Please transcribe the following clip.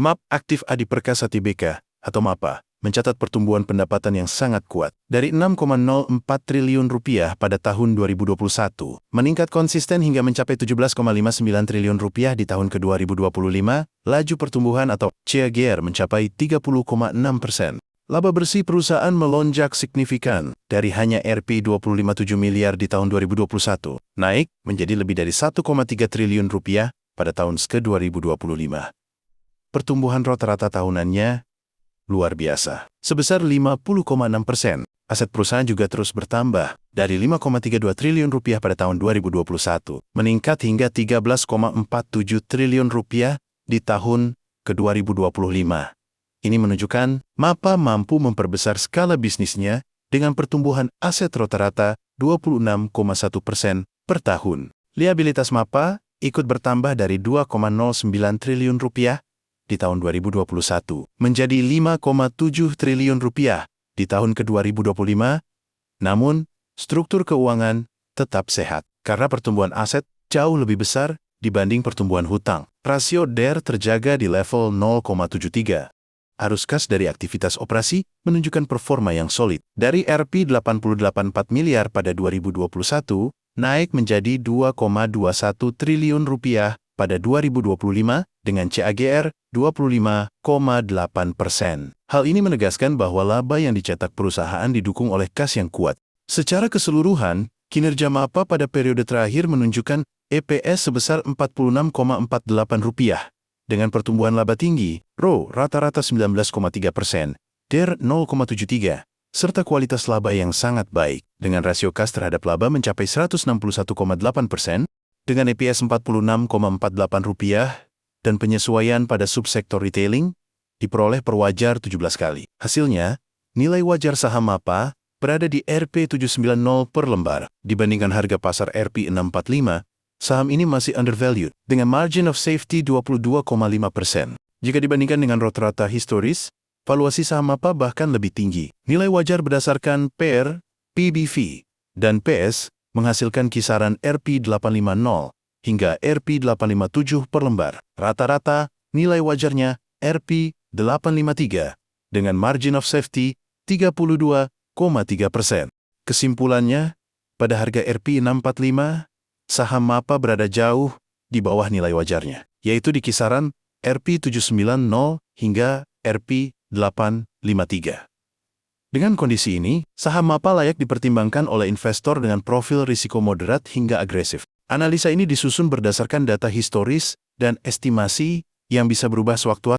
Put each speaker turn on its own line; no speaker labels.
MAP Aktif Adi Perkasa Tbk atau MAPA mencatat pertumbuhan pendapatan yang sangat kuat. Dari 6,04 triliun rupiah pada tahun 2021, meningkat konsisten hingga mencapai 17,59 triliun rupiah di tahun ke-2025, laju pertumbuhan atau CAGR mencapai 30,6%. Laba bersih perusahaan melonjak signifikan dari hanya Rp25,7 miliar di tahun 2021, naik menjadi lebih dari 1,3 triliun rupiah pada tahun ke-2025. Pertumbuhan rata-rata tahunannya luar biasa, sebesar 50,6%. Aset perusahaan juga terus bertambah dari 5,32 triliun rupiah pada tahun 2021, meningkat hingga 13,47 triliun rupiah di tahun ke-2025. Ini menunjukkan MAPA mampu memperbesar skala bisnisnya dengan pertumbuhan aset rata-rata 26,1% per tahun. Liabilitas MAPA ikut bertambah dari 2,09 triliun rupiah di tahun 2021 menjadi 5,7 triliun rupiah di tahun ke-2025. Namun, struktur keuangan tetap sehat karena pertumbuhan aset jauh lebih besar dibanding pertumbuhan hutang. Rasio DER terjaga di level 0,73. Arus kas dari aktivitas operasi menunjukkan performa yang solid. Dari Rp88,4 miliar pada 2021, naik menjadi 2,21 triliun rupiah pada 2025 dengan CAGR 25,8%. Hal ini menegaskan bahwa laba yang dicetak perusahaan didukung oleh kas yang kuat. Secara keseluruhan, kinerja MAPA pada periode terakhir menunjukkan EPS sebesar Rp46,48 dengan pertumbuhan laba tinggi, ROE rata-rata 19,3%, DER 0,73, serta kualitas laba yang sangat baik, dengan rasio kas terhadap laba mencapai 161,8%, dengan EPS Rp46,48, dan penyesuaian pada subsektor retailing diperoleh per wajar 17 kali. Hasilnya, nilai wajar saham MAPA berada di Rp790 per lembar, dibandingkan harga pasar Rp645, saham ini masih undervalued, dengan margin of safety 22,5%. Jika dibandingkan dengan rata-rata historis, valuasi saham MAPA bahkan lebih tinggi. Nilai wajar berdasarkan PER, PBV, dan PS menghasilkan kisaran Rp850 hingga Rp857 per lembar. Rata-rata, nilai wajarnya Rp853, dengan margin of safety 32,3%. Kesimpulannya, pada harga Rp645, saham MAPA berada jauh di bawah nilai wajarnya, yaitu di kisaran Rp790 hingga Rp853. Dengan kondisi ini, saham MAPA layak dipertimbangkan oleh investor dengan profil risiko moderat hingga agresif. Analisa ini disusun berdasarkan data historis dan estimasi yang bisa berubah sewaktu-waktu.